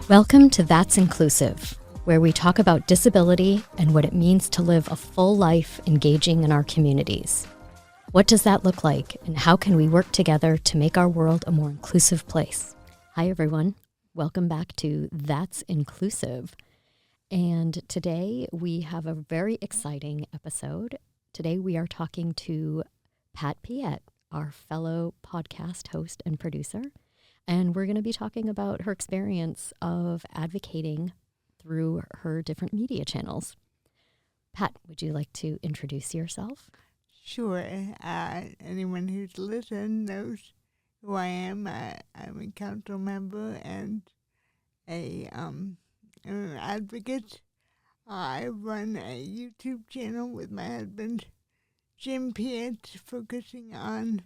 Welcome to That's Inclusive, where we talk about disability and what it means to live a full life engaging in our communities. What does that look like, and how can we work together to make our world a more inclusive place? Hi, everyone. Welcome back to That's Inclusive. And today we have a very exciting episode. Today we are talking to Pat Piet, our fellow podcast host and producer. And we're going to be talking about her experience of advocating through her different media channels. Pat, would you like to introduce yourself? Sure. Anyone who's listened knows who I am. I'm a council member and an advocate. I run a YouTube channel with my husband, Jim Piet, focusing on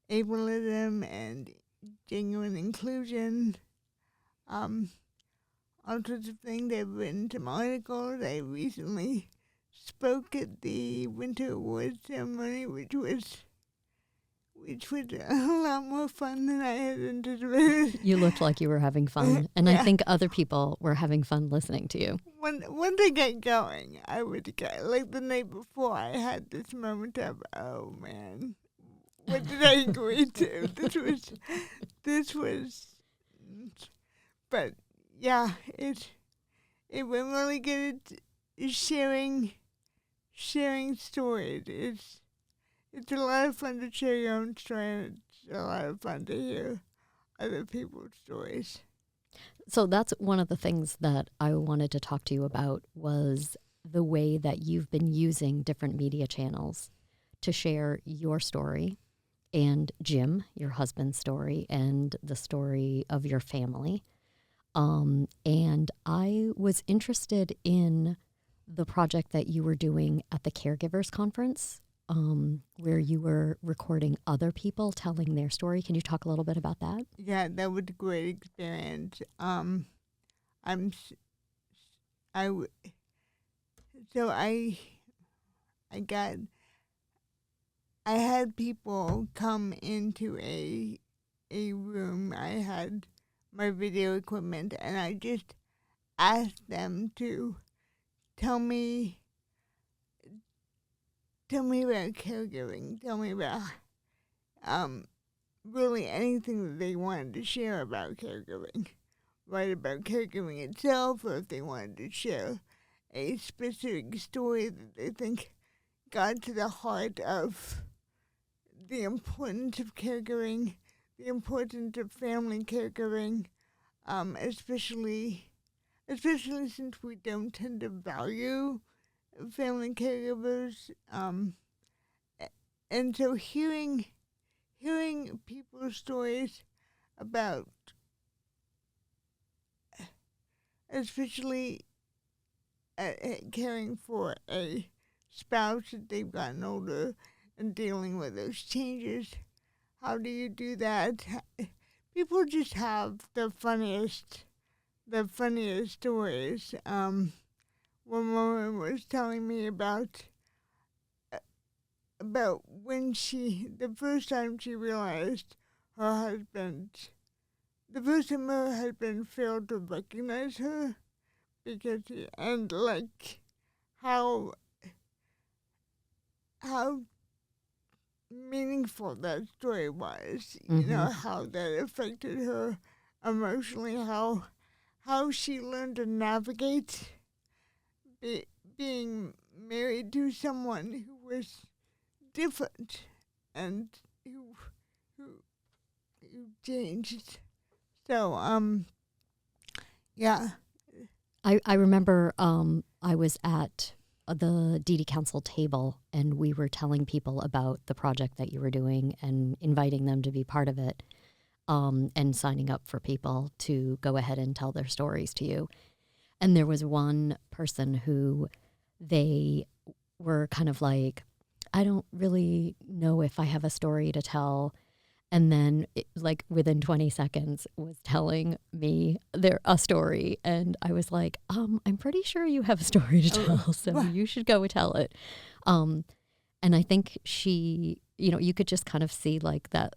ableism and genuine inclusion, all sorts of things. I've written some articles. I recently spoke at the Winter Awards ceremony, which was a lot more fun than I had anticipated. You looked like you were having fun, and yeah. I think other people were having fun listening to you. Once I get going, I would get, like the night before, I had this moment of, oh man, what did I agree to? This was, but yeah, it went really good at sharing stories. It's a lot of fun to share your own story, and it's a lot of fun to hear other people's stories. So that's one of the things that I wanted to talk to you about, was the way that you've been using different media channels to share your story and Jim, your husband's story, and the story of your family. And I was interested in the project that you were doing at the Caregivers Conference, where you were recording other people telling their story. Can you talk a little bit about that? Yeah, that was a great experience. I had people come into a room. I had my video equipment, and I just asked them to tell me about caregiving. Tell me about really anything that they wanted to share about caregiving. Write about caregiving itself, or if they wanted to share a specific story that they think got to the heart of the importance of caregiving, the importance of family caregiving, especially since we don't tend to value family caregivers. And so hearing people's stories about, especially caring for a spouse that they've gotten older and dealing with those changes. How do you do that? People just have the funniest stories. One woman was telling me about when the first time she realized the first time her husband failed to recognize her, because how meaningful that story was, Mm-hmm. how that affected her emotionally, how she learned to navigate being married to someone who was different and who changed. So, yeah. I remember I was at the DD Council table, and we were telling people about the project that you were doing and inviting them to be part of it, and signing up for people to go ahead and tell their stories to you. And there was one person who they were kind of like, I don't really know if I have a story to tell. And then, within 20 seconds, was telling me a story. And I was like, I'm pretty sure you have a story to tell, so you should go tell it. And I think she you could just kind of see like that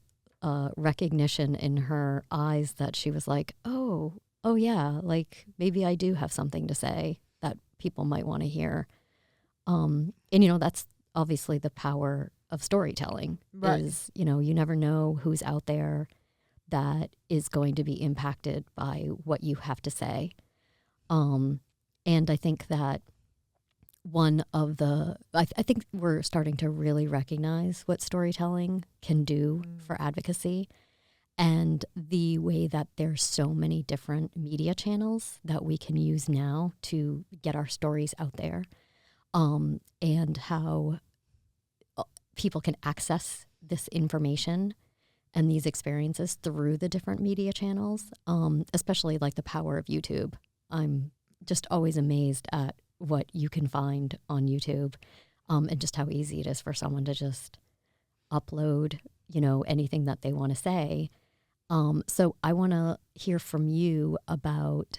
recognition in her eyes that she was like, oh yeah, like maybe I do have something to say that people might want to hear. And that's obviously the power of storytelling. Right. Is, you never know who's out there that is going to be impacted by what you have to say. And I think that I think we're starting to really recognize what storytelling can do for advocacy, and the way that there's so many different media channels that we can use now to get our stories out there, and how people can access this information and these experiences through the different media channels, especially like the power of YouTube. I'm just always amazed at what you can find on YouTube, and just how easy it is for someone to just upload, anything that they want to say. So I want to hear from you about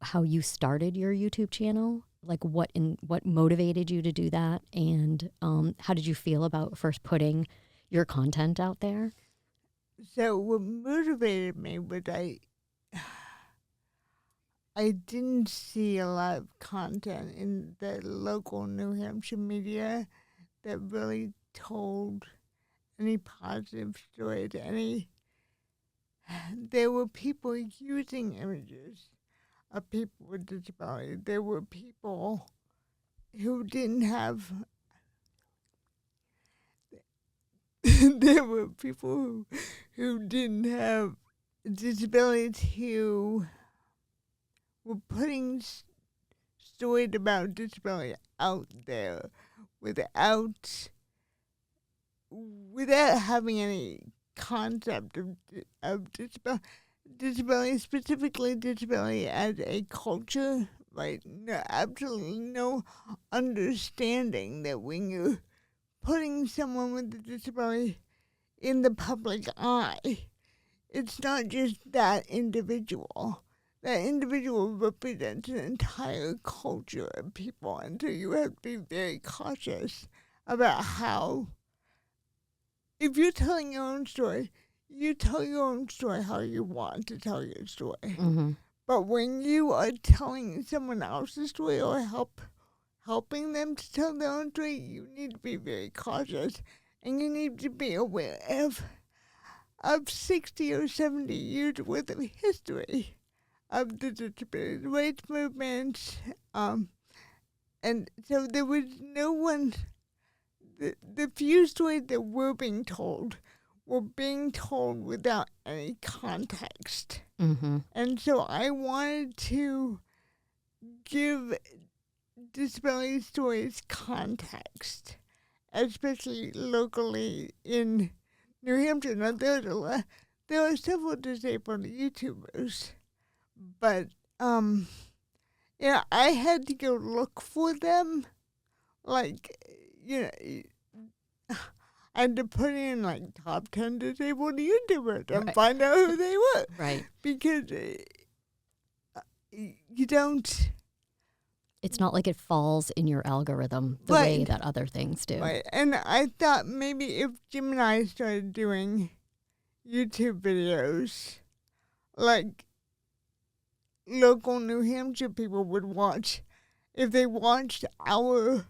how you started your YouTube channel, like what motivated you to do that, and how did you feel about first putting your content out there? So what motivated me was I didn't see a lot of content in the local New Hampshire media that really told any positive stories. There were people using images of people with disabilities. There were people who didn't have. There were people who didn't have disabilities who were putting stories about disability out there without having any concept of disability, specifically disability as a culture, right? No, absolutely no understanding that when you're putting someone with a disability in the public eye, it's not just that individual. That individual represents an entire culture of people, and so you have to be very cautious about how, if you're telling your own story, you tell your own story how you want to tell your story. Mm-hmm. But when you are telling someone else's story or helping them to tell their own story, you need to be very cautious, and you need to be aware of 60 or 70 years worth of history of the disability rights movement, and so there was no one. The few stories that were being told without any context, and so I wanted to give disability stories context, especially locally in New Hampshire. Now there are several disabled YouTubers. But, I had to go look for them. Like, I had to put in, like, top 10 disabled YouTubers and find out who they were. Right. Because you don't. It's not like it falls in your algorithm the way that other things do. Right. And I thought maybe if Jim and I started doing YouTube videos, like, local New Hampshire people would watch. If they watched our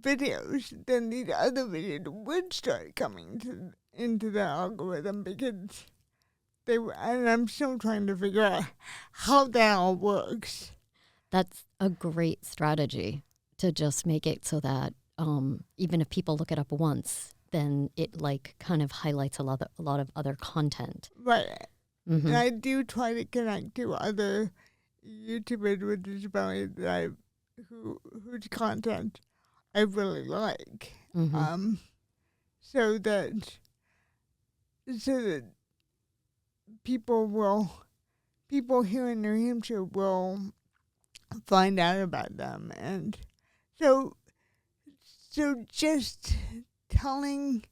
videos, then these other videos would start coming into the algorithm because they were, and I'm still trying to figure out how that all works. That's a great strategy, to just make it so that even if people look it up once, then it like kind of highlights a lot of other content. Right. Mm-hmm. And I do try to connect to other YouTubers with disabilities whose content I really like, so that people here in New Hampshire will find out about them, and so just telling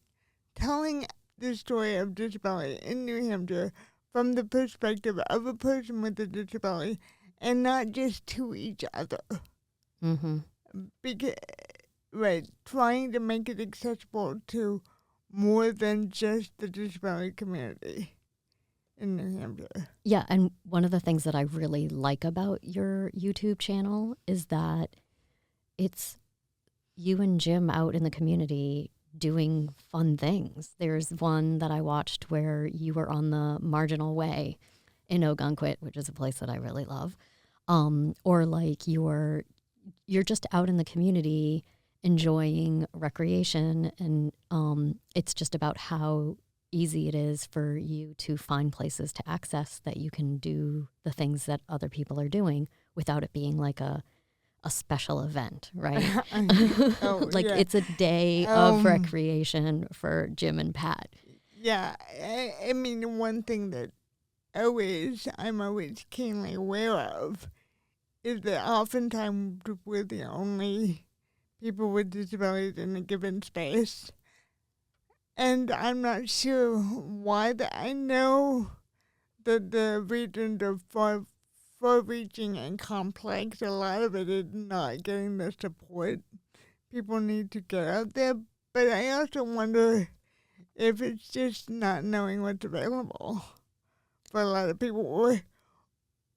the story of disability in New Hampshire from the perspective of a person with a disability, and not just to each other. Mm-hmm. Because, right, trying to make it accessible to more than just the disability community in New Hampshire. Yeah, and one of the things that I really like about your YouTube channel is that it's you and Jim out in the community doing fun things. There's one that I watched where you were on the Marginal Way in Ogunquit, which is a place that I really love. Or like you're just out in the community enjoying recreation, and it's just about how easy it is for you to find places to access that you can do the things that other people are doing without it being like a special event, right? Like yeah. it's a day of recreation for Jim and Pat. Yeah, I mean, one thing that I'm always keenly aware of is that oftentimes we're the only people with disabilities in a given space. And I'm not sure why I know that the regions are far-reaching and complex. A lot of it is not getting the support people need to get out there. But I also wonder if it's just not knowing what's available for a lot of people,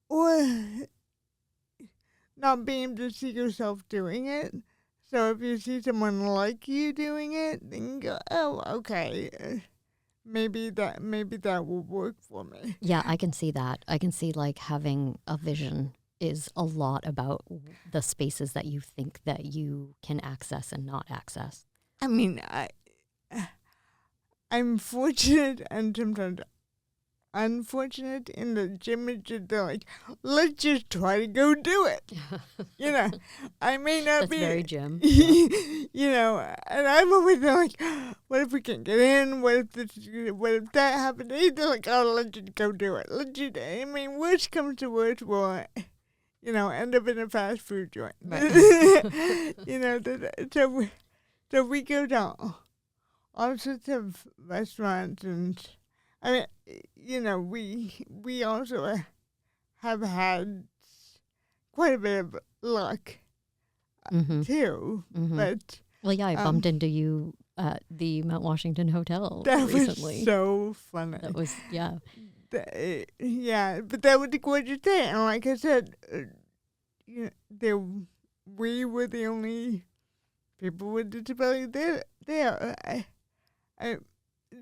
or not being able to see yourself doing it. So if you see someone like you doing it, then you go, oh, okay, maybe that will work for me. Yeah, I can see that. I can see like having a vision is a lot about the spaces that you think that you can access and not access. I mean, I'm fortunate and sometimes unfortunate in the gym is just they're like, let's just try to go do it. You know, I may not That's be very Jim. you know, and I'm always like, what if we can't get in? What if that happens? They're like, oh, let's just go do it. I mean, worst comes to worst, we'll, end up in a fast food joint. Right. So we go down all sorts of restaurants, and I mean, we also have had quite a bit of luck too. Mm-hmm. But well, yeah, I bumped into you at the Mount Washington Hotel that recently. Was so funny. That was yeah, but that was the gorgeous day, and like I said, we were the only people with disabilities there.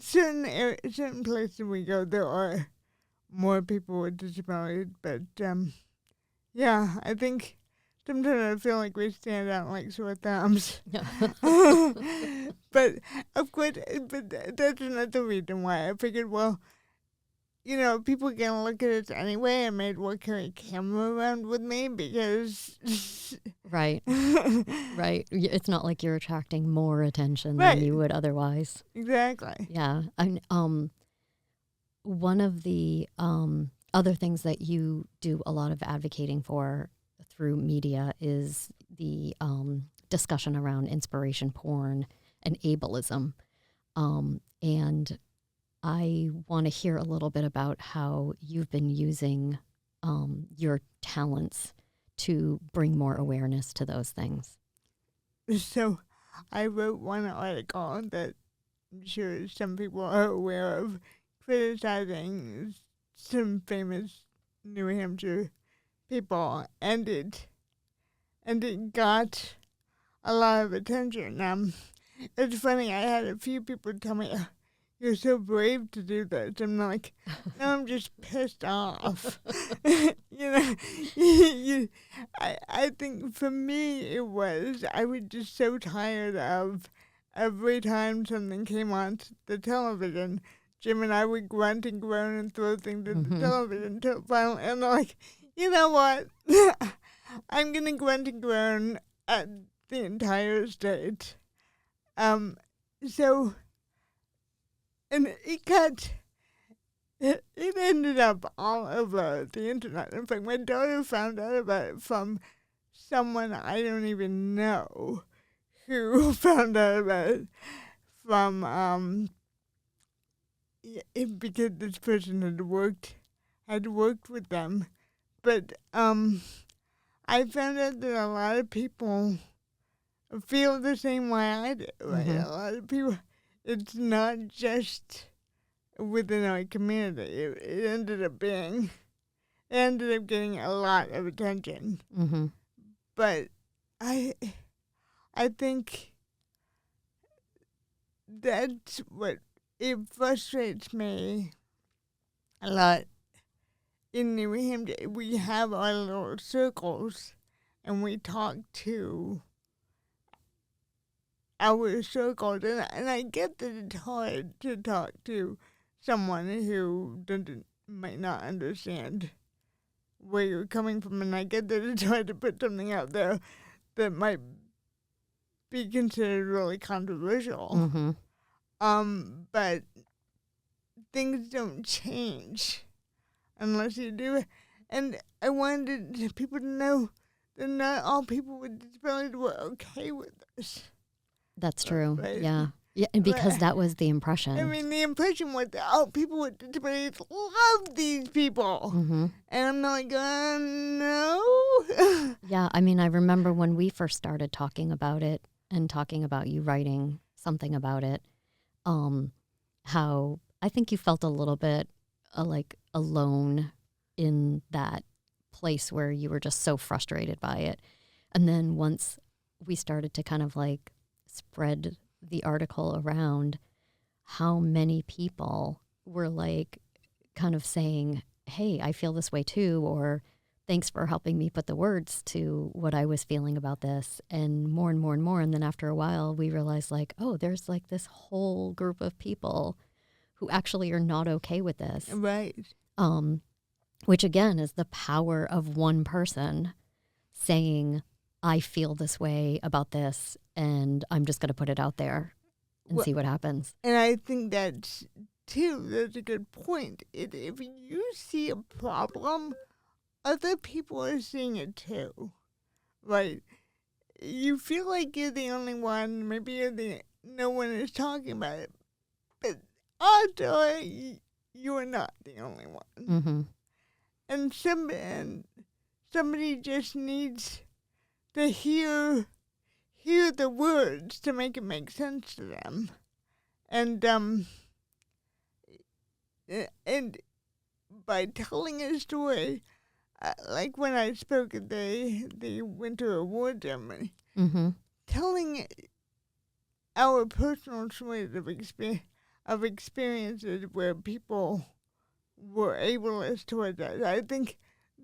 Certain places we go, there are more people with disabilities, but yeah, I think sometimes I feel like we stand out like sore thumbs. But of course, that's another reason why I figured, well, people are gonna look at it anyway. I may as well carry a camera around with me because right. It's not like you're attracting more attention than you would otherwise. Exactly. Yeah. One of the other things that you do a lot of advocating for through media is the discussion around inspiration porn and ableism. And I want to hear a little bit about how you've been using your talents to bring more awareness to those things. So I wrote one article that I'm sure some people are aware of, criticizing some famous New Hampshire people, and it got a lot of attention. It's funny, I had a few people tell me, you're so brave to do this. I'm like, no, I'm just pissed off. I think for me I was just so tired of every time something came on the television, Jim and I would grunt and groan and throw things at the television until finally, and I'm like, you know what? I'm going to grunt and groan at the entire state. And it ended up all over the internet. In fact, my daughter found out about it from someone I don't even know who found out about it from, because this person had worked with them. But I found out that a lot of people feel the same way I do, right? A lot of people, it's not just within our community. It ended up getting a lot of attention. Mm-hmm. But I think that's what it frustrates me a lot. In New Hampshire, we have our little circles, and we talk to our circles, and I get that it's hard to talk to someone who might not understand where you're coming from, and I get that it's hard to put something out there that might be considered really controversial. Mm-hmm. But things don't change unless you do it. And I wanted people to know that not all people with disabilities were okay with this. That's true. Right? Yeah. Yeah, and because that was the impression. I mean, the impression was that, people with disabilities love these people. Mm-hmm. And I'm like, no. Yeah, I mean, I remember when we first started talking about it and talking about you writing something about it, how I think you felt a little bit like alone in that place where you were just so frustrated by it. And then once we started to kind of like spread the article around, how many people were like kind of saying, hey, I feel this way too, or thanks for helping me put the words to what I was feeling about this, and more and more and more. And then after a while, we realized like, oh, there's like this whole group of people who actually are not okay with this. Right. Which again is the power of one person saying, I feel this way about this, and I'm just going to put it out there and see what happens. And I think that's a good point. If you see a problem, other people are seeing it too, right? You feel like you're the only one. Maybe no one is talking about it, but also you are not the only one. Mm-hmm. And somebody just needs to hear the words to make it make sense to them, and by telling a story. Like when I spoke at the Winter Award ceremony, Mm-hmm. telling our personal stories of experiences where people were ableist towards us. I think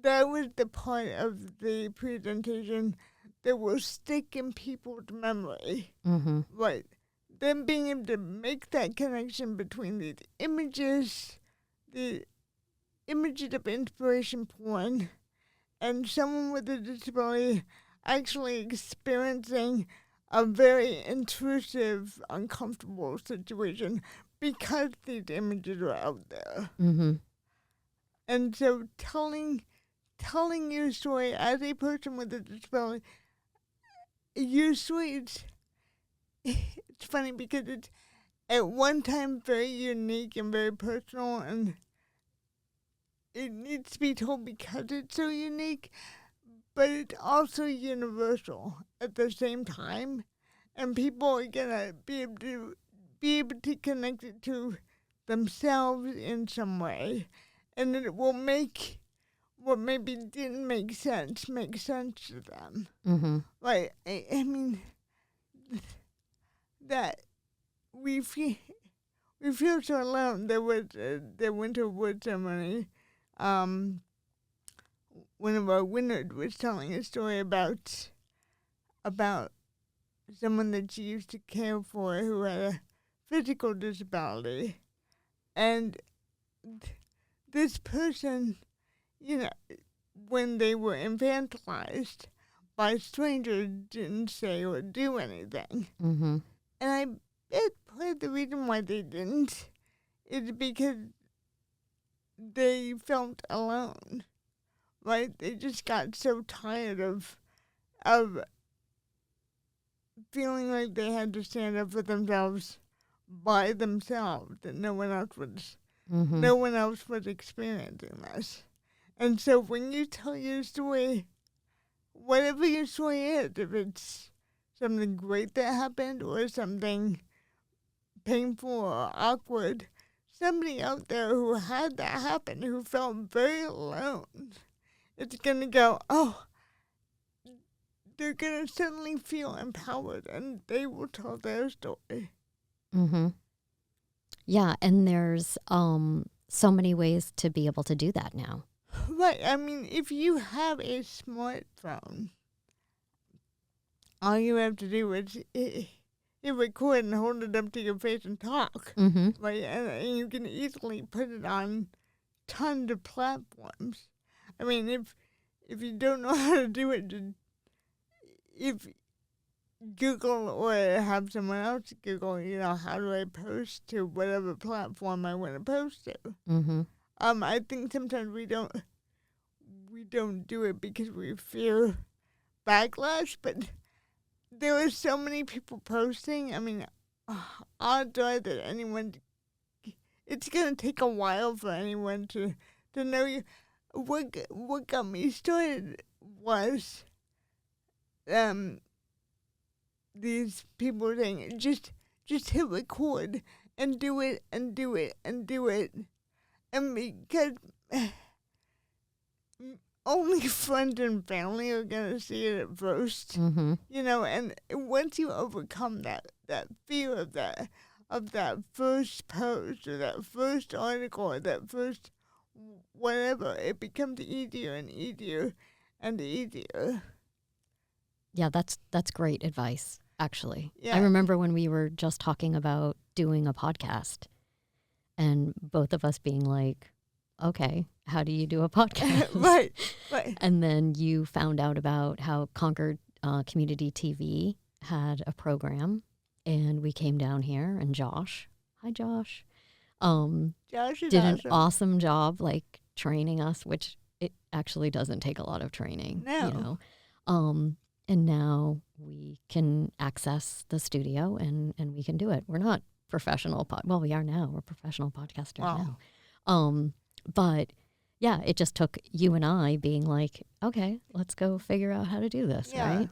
that was the part of the presentation that will stick in people's memory. Mm-hmm. Right. Them being able to make that connection between these images, the images of inspiration porn, and someone with a disability actually experiencing a very intrusive, uncomfortable situation because these images are out there. Mm-hmm. And so telling your story as a person with a disability, your story it's funny because it's at one time very unique and very personal, and it needs to be told because it's so unique, but it's also universal at the same time, and people are gonna be able to connect it to themselves in some way, and it will make what maybe didn't make sense to them. Mm-hmm. Like I mean, that we feel so alone. There was the Winter Award ceremony. One of our winners was telling a story about someone that she used to care for who had a physical disability, and this person, when they were infantilized by strangers, didn't say or do anything. Mm-hmm. And I bet part of the reason why they didn't is because they felt alone, right? They just got so tired of feeling like they had to stand up for themselves by themselves, that no one else was experiencing this. And so when you tell your story, whatever your story is, if it's something great that happened or something painful or awkward, somebody out there who had that happen, who felt very alone, it's going to go, oh, they're going to suddenly feel empowered and they will tell their story. Mm-hmm. Yeah, and there's so many ways to be able to do that now. Right. I mean, if you have a smartphone, all you have to do is you record and hold it up to your face and talk. Mm-hmm. Right. And you can easily put it on tons of platforms. I mean, if you don't know how to do it, if Google or have someone else Google, how do I post to whatever platform I want to post to? Mm-hmm. I think sometimes we don't do it because we fear backlash, but there are so many people posting. I mean, odds are that anyone, it's going to take a while for anyone to know you. What got me started was these people saying, just hit record and do it and do it and do it. And because only friends and family are going to see it at first, Mm-hmm. And once you overcome that fear of that first post or that first article or that first whatever, it becomes easier and easier and easier. Yeah, that's great advice, actually. Yeah. I remember when we were just talking about doing a podcast and both of us being like, okay, how do you do a podcast? Right. And then you found out about how Concord Community TV had a program, and we came down here, and Josh, hi Josh, Josh is did an awesome. awesome job, like training us, which it actually doesn't take a lot of training, No. And now we can access the studio and we can do it. We're not professional, well, we are now. We're professional podcasters now. But yeah, it just took you and I being like, okay, let's go figure out how to do this, right?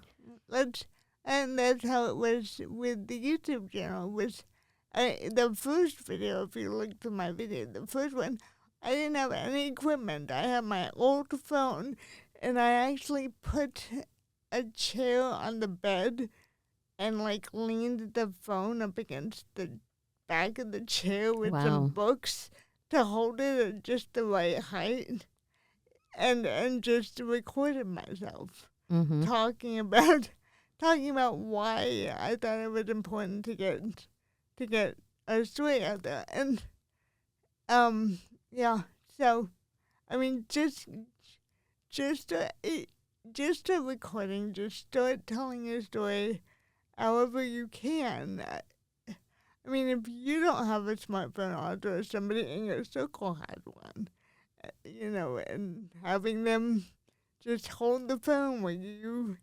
And that's how it was with the YouTube channel. The first video, if you look to my video, the first one, I didn't have any equipment. I had my old phone, and I actually put a chair on the bed and leaned the phone up against the back of the chair with some books to hold it at just the right height, and just recorded myself talking about why I thought it was important to get a story out there. And so I mean, just a recording, just start telling your story however you can. I mean, if you don't have a smartphone, odds are somebody in your circle has one, and having them just hold the phone when you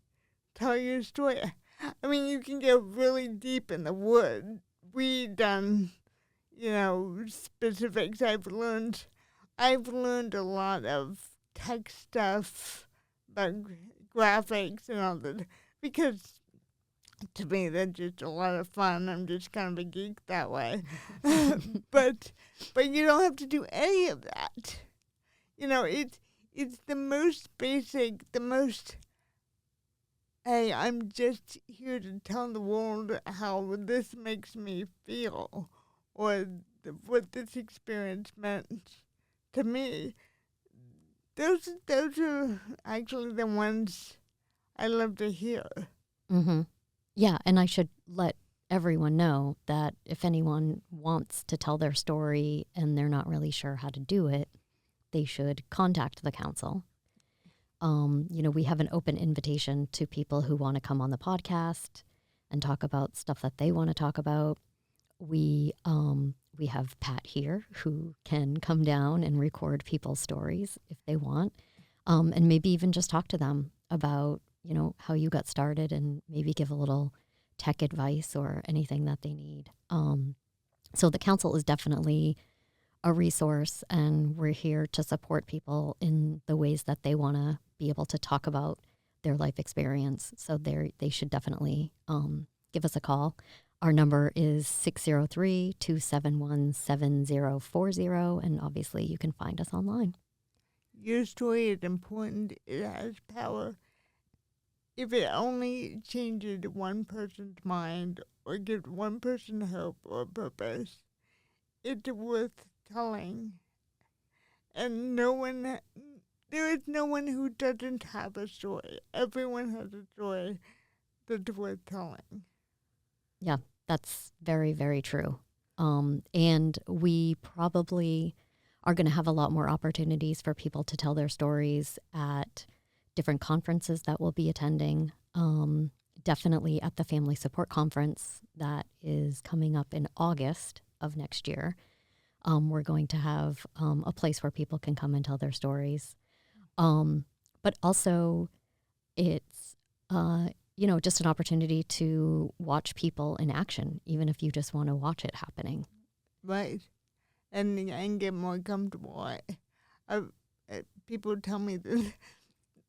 tell your story. I mean, you can get really deep in the wood. We've done, specifics. I've learned a lot of tech stuff, about graphics and all that, because to me that's just a lot of fun. I'm just kind of a geek that way. But you don't have to do any of that. It's the most basic, hey, I'm just here to tell the world how this makes me feel, or what this experience meant to me. Those are actually the ones I love to hear. Mm-hmm. Yeah, and I should let everyone know that if anyone wants to tell their story and they're not really sure how to do it, they should contact the council. We have an open invitation to people who want to come on the podcast and talk about stuff that they want to talk about. We have Pat here who can come down and record people's stories if they want, and maybe even just talk to them about, how you got started and maybe give a little tech advice or anything that they need. So the council is definitely a resource, and we're here to support people in the ways that they want to be able to talk about their life experience. So they should definitely give us a call. Our number is 603-271-7040, and obviously you can find us online. Your story is important. It has power. If it only changes one person's mind or gives one person hope or purpose, it's worth telling. And there is no one who doesn't have a story. Everyone has a story that's worth telling. Yeah, that's very, very true. And we probably are going to have a lot more opportunities for people to tell their stories at different conferences that we'll be attending. Definitely at the Family Support Conference that is coming up in August of next year. We're going to have a place where people can come and tell their stories. But also it's, just an opportunity to watch people in action, even if you just want to watch it happening. Right. And get more comfortable. People tell me that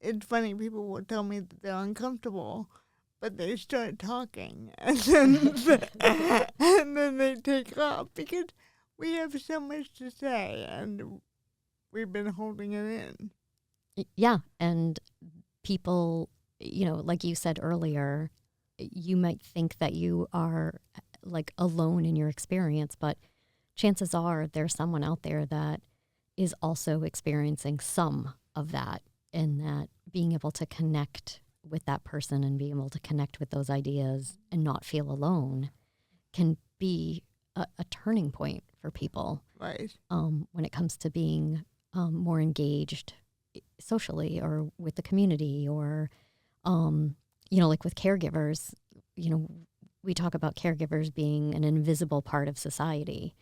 it's funny. People will tell me that they're uncomfortable, but they start talking, and then they take off because we have so much to say, and we've been holding it in. Yeah, and people, like you said earlier, you might think that you are like alone in your experience, but chances are there's someone out there that is also experiencing some of that, and that being able to connect with that person and being able to connect with those ideas and not feel alone can be a turning point for people. Right. When it comes to being more engaged socially or with the community, or, like with caregivers, we talk about caregivers being an invisible part of society,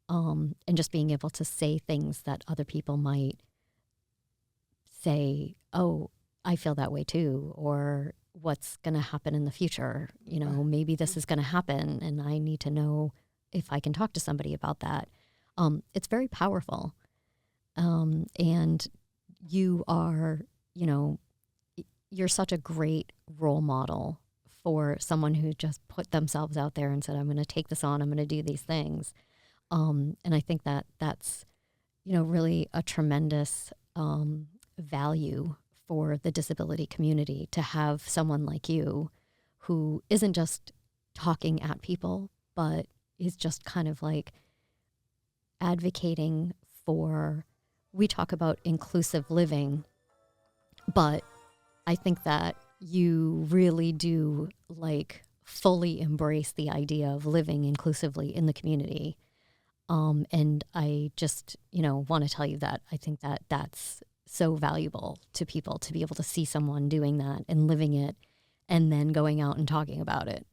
and just being able to say things that other people might say, oh, I feel that way too, or what's going to happen in the future. Maybe this is going to happen and I need to know if I can talk to somebody about that. It's very powerful. And you are, you're such a great role model for someone who just put themselves out there and said, I'm going to take this on, I'm going to do these things. And I think that that's, really a tremendous value for the disability community, to have someone like you who isn't just talking at people, but is just kind of like advocating for, we talk about inclusive living, but I think that you really do like fully embrace the idea of living inclusively in the community. And I just, want to tell you that I think that that's so valuable to people, to be able to see someone doing that and living it and then going out and talking about it.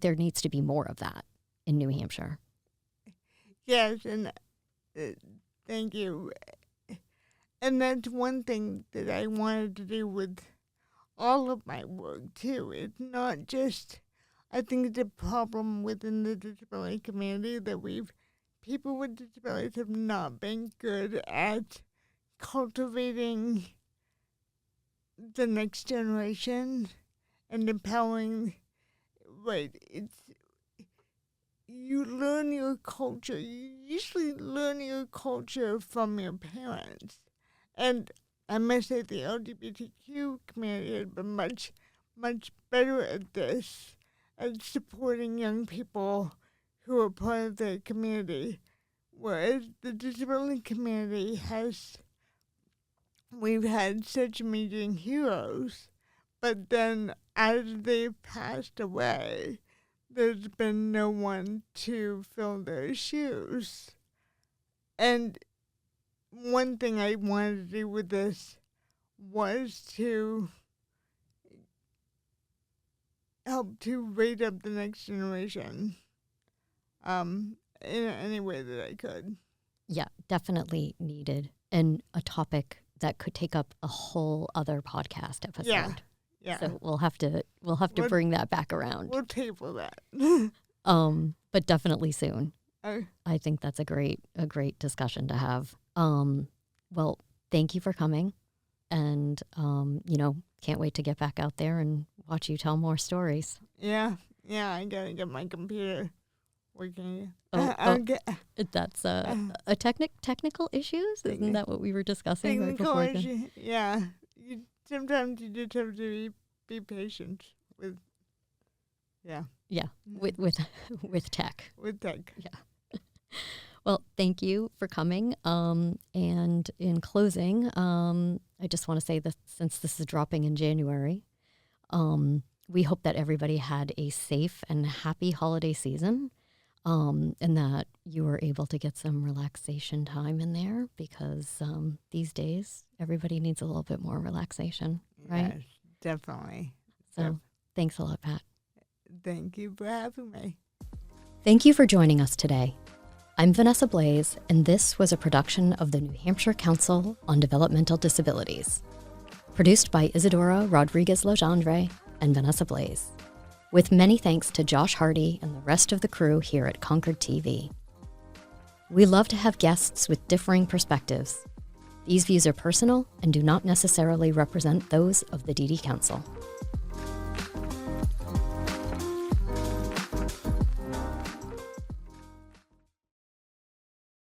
There needs to be more of that in New Hampshire. Yes, and thank you. And that's one thing that I wanted to do with all of my work, too. It's not just, I think it's a problem within the disability community that people with disabilities have not been good at cultivating the next generation and empowering. Right, you learn your culture. You usually learn your culture from your parents. And I must say the LGBTQ community has been much, much better at this, at supporting young people who are part of their community. Whereas the disability community we've had such amazing heroes, but then as they've passed away, there's been no one to fill their shoes. And one thing I wanted to do with this was to help to raise up the next generation in any way that I could. Yeah, definitely needed, and a topic that could take up a whole other podcast episode. Yeah. So we'll have to bring that back around. We'll table that. But definitely soon. I think that's a great discussion to have. Well, thank you for coming, and can't wait to get back out there and watch you tell more stories. Yeah, I gotta get my computer working. That's a technical issues? Isn't that what we were discussing right Technical before? issue, yeah. Sometimes you just have to be patient with, Yeah, with tech. with tech. Yeah. Well, thank you for coming. And in closing, I just want to say that since this is dropping in January, we hope that everybody had a safe and happy holiday season, and that you were able to get some relaxation time in there because these days everybody needs a little bit more relaxation, right? Yes, definitely. So thanks a lot, Pat. Thank you for having me. Thank you for joining us today. I'm Vanessa Blaze, and this was a production of the New Hampshire Council on Developmental Disabilities, produced by Isadora Rodriguez-Legendre and Vanessa Blaze, with many thanks to Josh Hardy and the rest of the crew here at Concord TV. We love to have guests with differing perspectives. These views are personal and do not necessarily represent those of the DD Council.